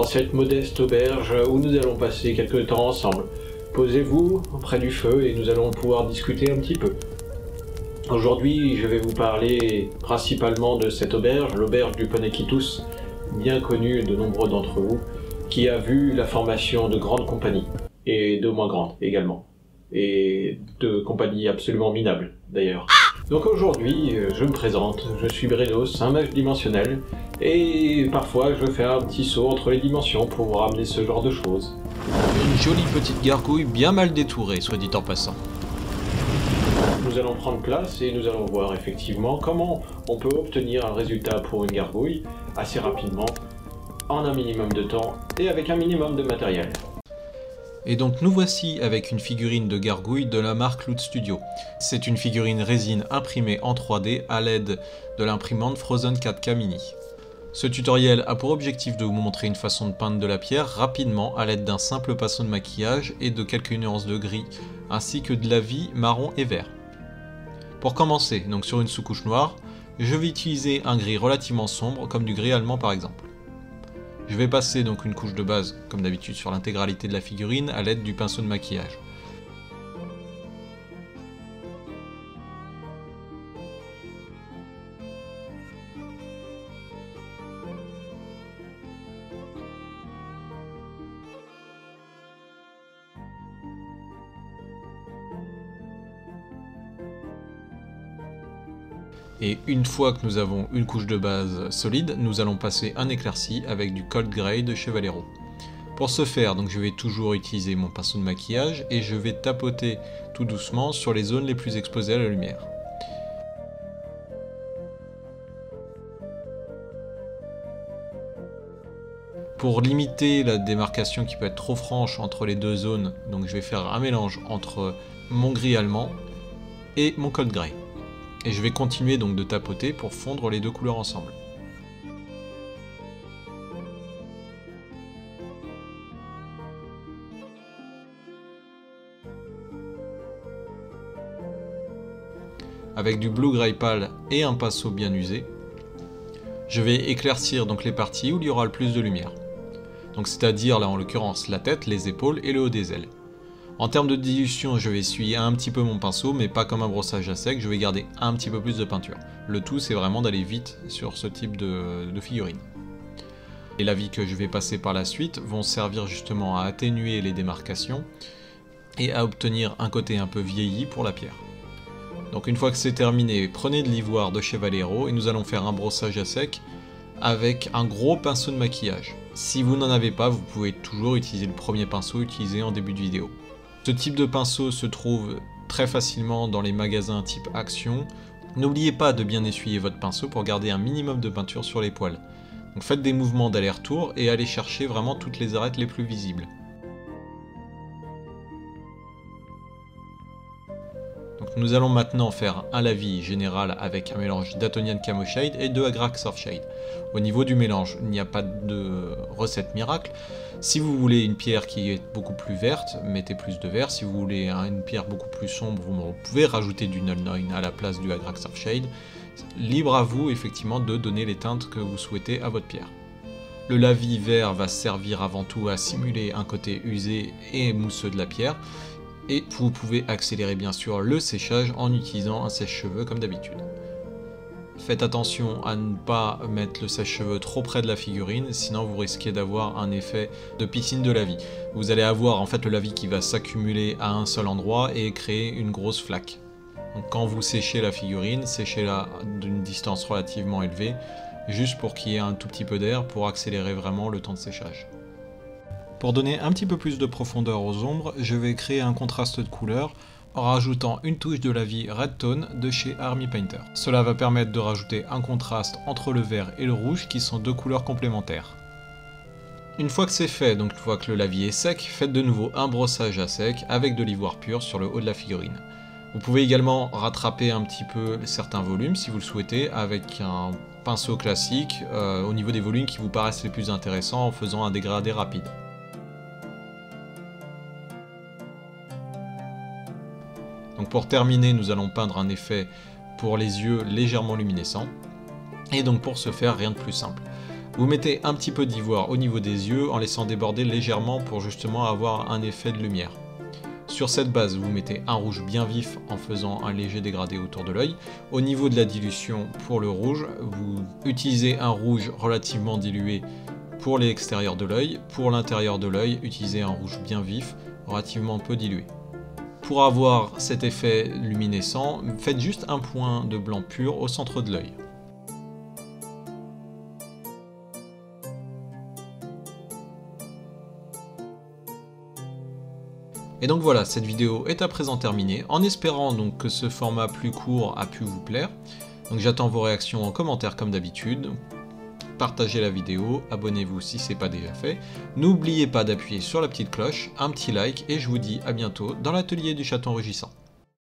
dans cette modeste auberge où nous allons passer quelques temps ensemble. Posez-vous près du feu et nous allons pouvoir discuter un petit peu. Aujourd'hui, je vais vous parler principalement de cette auberge, l'auberge du Poney Kitus, bien connue de nombreux d'entre vous, qui a vu la formation de grandes compagnies, et de moins grandes également, et de compagnies absolument minables d'ailleurs. Donc aujourd'hui, je me présente, je suis Brenos, un mage dimensionnel, et parfois je fais un petit saut entre les dimensions pour vous ramener ce genre de choses. Une jolie petite gargouille bien mal détourée, soit dit en passant. Nous allons prendre place et nous allons voir effectivement comment on peut obtenir un résultat pour une gargouille assez rapidement, en un minimum de temps et avec un minimum de matériel. Et donc nous voici avec une figurine de gargouille de la marque Loot Studio. C'est une figurine résine imprimée en 3D à l'aide de l'imprimante Frozen 4K Mini. Ce tutoriel a pour objectif de vous montrer une façon de peindre de la pierre rapidement à l'aide d'un simple pinceau de maquillage et de quelques nuances de gris, ainsi que de lavis marron et vert. Pour commencer, donc sur une sous-couche noire, je vais utiliser un gris relativement sombre, comme du gris allemand par exemple. Je vais passer donc une couche de base, comme d'habitude sur l'intégralité de la figurine, à l'aide du pinceau de maquillage. Et une fois que nous avons une couche de base solide, nous allons passer un éclairci avec du Cold Grey de chez Vallejo. Pour ce faire, donc je vais toujours utiliser mon pinceau de maquillage et je vais tapoter tout doucement sur les zones les plus exposées à la lumière. Pour limiter la démarcation qui peut être trop franche entre les deux zones, donc je vais faire un mélange entre mon gris allemand et mon Cold Grey. Et je vais continuer donc de tapoter pour fondre les deux couleurs ensemble. Avec du Blue Gray pâle et un pinceau bien usé, je vais éclaircir donc les parties où il y aura le plus de lumière. Donc c'est-à-dire là en l'occurrence la tête, les épaules et le haut des ailes. En termes de dilution, je vais essuyer un petit peu mon pinceau, mais pas comme un brossage à sec, je vais garder un petit peu plus de peinture. Le tout, c'est vraiment d'aller vite sur ce type de figurine. Les lavis que je vais passer par la suite vont servir justement à atténuer les démarcations et à obtenir un côté un peu vieilli pour la pierre. Donc une fois que c'est terminé, prenez de l'ivoire de chez Vallejo et nous allons faire un brossage à sec avec un gros pinceau de maquillage. Si vous n'en avez pas, vous pouvez toujours utiliser le premier pinceau utilisé en début de vidéo. Ce type de pinceau se trouve très facilement dans les magasins type Action. N'oubliez pas de bien essuyer votre pinceau pour garder un minimum de peinture sur les poils. Donc faites des mouvements d'aller-retour et allez chercher vraiment toutes les arêtes les plus visibles. Donc nous allons maintenant faire un lavis général avec un mélange d'Atonian Camo Shade et de Agrax Surf Shade. Au niveau du mélange, il n'y a pas de recette miracle. Si vous voulez une pierre qui est beaucoup plus verte, mettez plus de vert. Si vous voulez une pierre beaucoup plus sombre, vous pouvez rajouter du Null 9 à la place du Agrax Surf Shade. Libre à vous effectivement de donner les teintes que vous souhaitez à votre pierre. Le lavis vert va servir avant tout à simuler un côté usé et mousseux de la pierre. Et vous pouvez accélérer bien sûr le séchage en utilisant un sèche-cheveux comme d'habitude. Faites attention à ne pas mettre le sèche-cheveux trop près de la figurine, sinon vous risquez d'avoir un effet de piscine de lavis. Vous allez avoir en fait le lavis qui va s'accumuler à un seul endroit et créer une grosse flaque. Donc quand vous séchez la figurine, séchez-la d'une distance relativement élevée, juste pour qu'il y ait un tout petit peu d'air pour accélérer vraiment le temps de séchage. Pour donner un petit peu plus de profondeur aux ombres, je vais créer un contraste de couleurs en rajoutant une touche de lavis Red Tone de chez Army Painter. Cela va permettre de rajouter un contraste entre le vert et le rouge qui sont deux couleurs complémentaires. Une fois que c'est fait, donc une fois que le lavis est sec, faites de nouveau un brossage à sec avec de l'ivoire pur sur le haut de la figurine. Vous pouvez également rattraper un petit peu certains volumes si vous le souhaitez avec un pinceau classique au niveau des volumes qui vous paraissent les plus intéressants en faisant un dégradé rapide. Donc pour terminer, nous allons peindre un effet pour les yeux légèrement luminescents. Et donc pour ce faire, rien de plus simple. Vous mettez un petit peu d'ivoire au niveau des yeux en laissant déborder légèrement pour justement avoir un effet de lumière. Sur cette base, vous mettez un rouge bien vif en faisant un léger dégradé autour de l'œil. Au niveau de la dilution pour le rouge, vous utilisez un rouge relativement dilué pour l'extérieur de l'œil. Pour l'intérieur de l'œil, utilisez un rouge bien vif, relativement peu dilué. Pour avoir cet effet luminescent, faites juste un point de blanc pur au centre de l'œil. Et donc voilà, cette vidéo est à présent terminée, en espérant donc que ce format plus court a pu vous plaire. Donc j'attends vos réactions en commentaire comme d'habitude. Partagez la vidéo, abonnez-vous si ce n'est pas déjà fait. N'oubliez pas d'appuyer sur la petite cloche, un petit like et je vous dis à bientôt dans l'atelier du chaton rugissant.